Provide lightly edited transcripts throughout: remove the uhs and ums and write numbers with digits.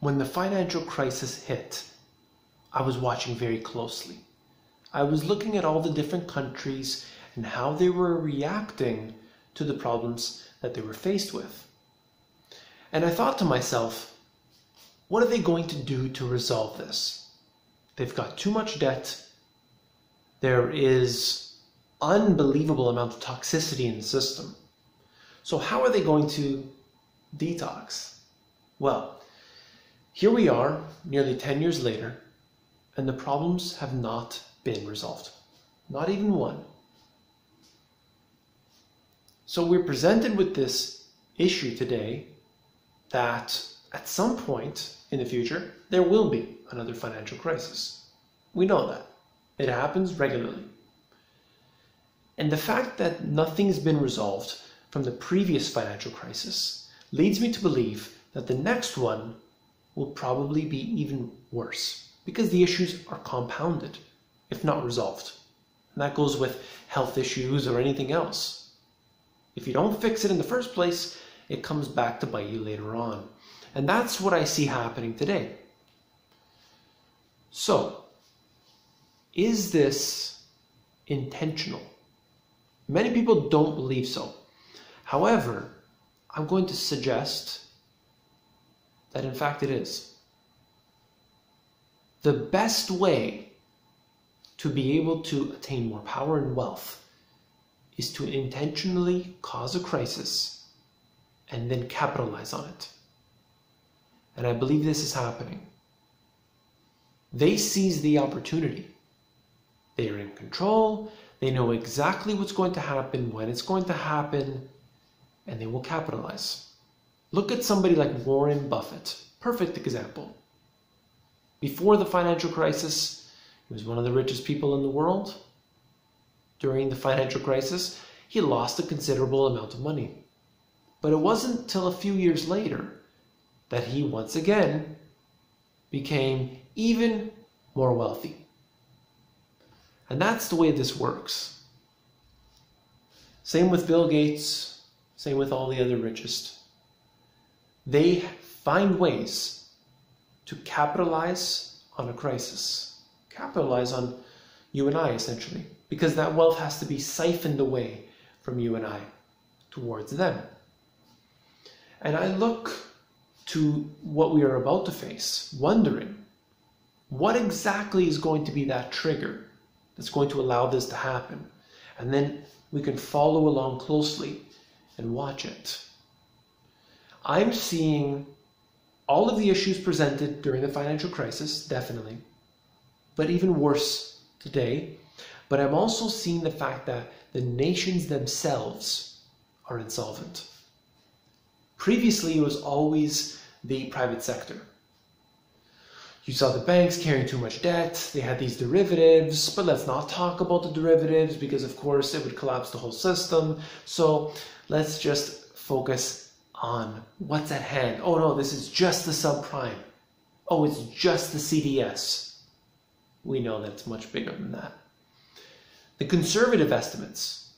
When the financial crisis hit, I was watching very closely. I was looking at all the different countries and how they were reacting to the problems that they were faced with. And I thought to myself, what are they going to do to resolve this? They've got too much debt. There is unbelievable amount of toxicity in the system. So how are they going to detox? Well, here we are, nearly 10 years later, and the problems have not been resolved. Not even one. So we're presented with this issue today that at some point in the future, there will be another financial crisis. We know that. It happens regularly. And the fact that nothing's been resolved from the previous financial crisis leads me to believe that the next one will probably be even worse because the issues are compounded, if not resolved. And that goes with health issues or anything else. If you don't fix it in the first place, it comes back to bite you later on. And that's what I see happening today. So, is this intentional? Many people don't believe so. However, I'm going to suggest that in fact it is. The best way to be able to attain more power and wealth is to intentionally cause a crisis and then capitalize on it. And I believe this is happening. They seize the opportunity. They are in control. They know exactly what's going to happen, when it's going to happen, and they will capitalize. Look at somebody like Warren Buffett. Perfect example. Before the financial crisis, he was one of the richest people in the world. During the financial crisis, he lost a considerable amount of money. But it wasn't until a few years later that he once again became even more wealthy. And that's the way this works. Same with Bill Gates, same with all the other richest. They find ways to capitalize on a crisis. Capitalize on you and I, essentially. Because that wealth has to be siphoned away from you and I towards them. And I look to what we are about to face, wondering what exactly is going to be that trigger that's going to allow this to happen. And then we can follow along closely and watch it. I'm seeing all of the issues presented during the financial crisis, definitely, but even worse today. But I'm also seeing the fact that the nations themselves are insolvent. Previously, it was always the private sector. You saw the banks carrying too much debt, they had these derivatives, but let's not talk about the derivatives because of course it would collapse the whole system. So let's just focus on what's at hand. Oh no, this is just the subprime. Oh, it's just the CDS. We know that it's much bigger than that. The conservative estimates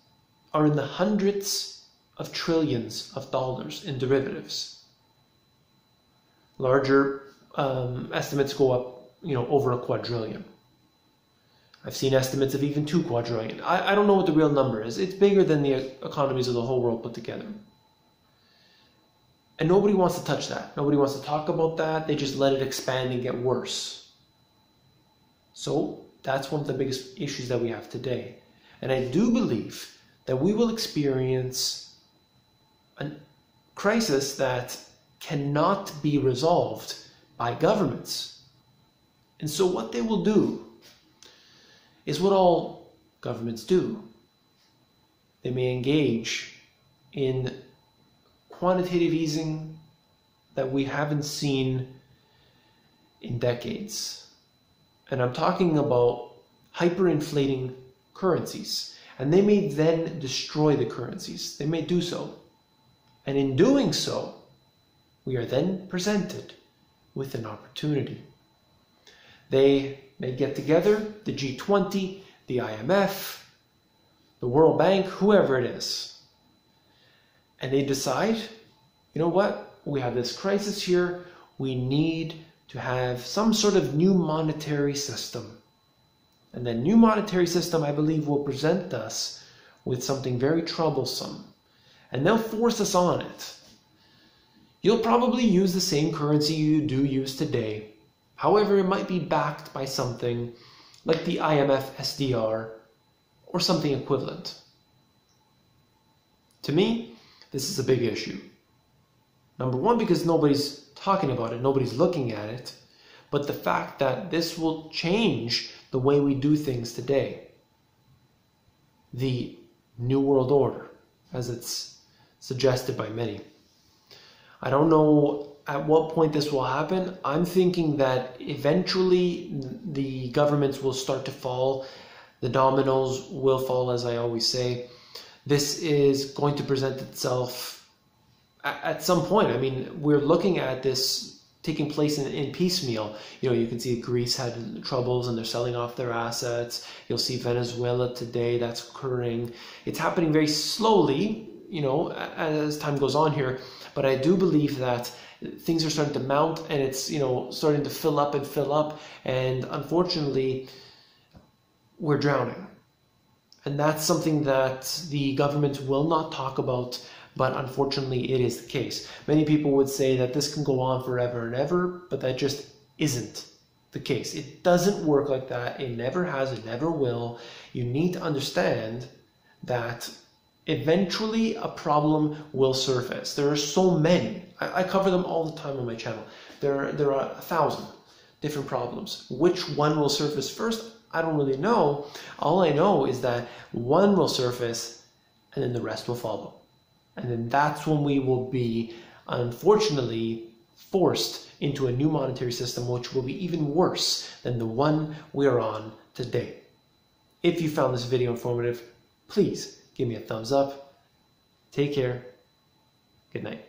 are in the hundreds of trillions of dollars in derivatives. Larger estimates go up, over a quadrillion. I've seen estimates of even 2 quadrillion. I don't know what the real number is. It's bigger than the economies of the whole world put together. And nobody wants to touch that. Nobody wants to talk about that. They just let it expand and get worse. So that's one of the biggest issues that we have today. And I do believe that we will experience a crisis that cannot be resolved by governments. And so what they will do is what all governments do. They may engage in quantitative easing that we haven't seen in decades. And I'm talking about hyperinflating currencies. And they may then destroy the currencies. They may do so. And in doing so, we are then presented with an opportunity. They may get together, the G20, the IMF, the World Bank, whoever it is, and they decide, you know what, we have this crisis here, we need to have some sort of new monetary system. And that new monetary system, I believe, will present us with something very troublesome. And they'll force us on it. You'll probably use the same currency you do use today. However, it might be backed by something like the IMF SDR or something equivalent. To me, this is a big issue. Number one, because nobody's talking about it, nobody's looking at it, but the fact that this will change the way we do things today. The New World Order, as it's suggested by many. I don't know at what point this will happen. I'm thinking that eventually the governments will start to fall. The dominoes will fall, as I always say. This is going to present itself at some point. I mean, we're looking at this taking place in piecemeal. You know, you can see Greece had troubles and they're selling off their assets. You'll see Venezuela today, that's occurring. It's happening very slowly, you know, as time goes on here. But I do believe that things are starting to mount and it's, you know, starting to fill up. And unfortunately, we're drowning. And that's something that the government will not talk about, but unfortunately it is the case. Many people would say that this can go on forever and ever, but that just isn't the case. It doesn't work like that. It never has, it never will. You need to understand that eventually a problem will surface. There are so many. I cover them all the time on my channel. There are 1,000 different problems. Which one will surface first? I don't really know. All I know is that one will surface and then the rest will follow. And then that's when we will be, unfortunately, forced into a new monetary system which will be even worse than the one we are on today. If you found this video informative, please give me a thumbs up. Take care. Good night.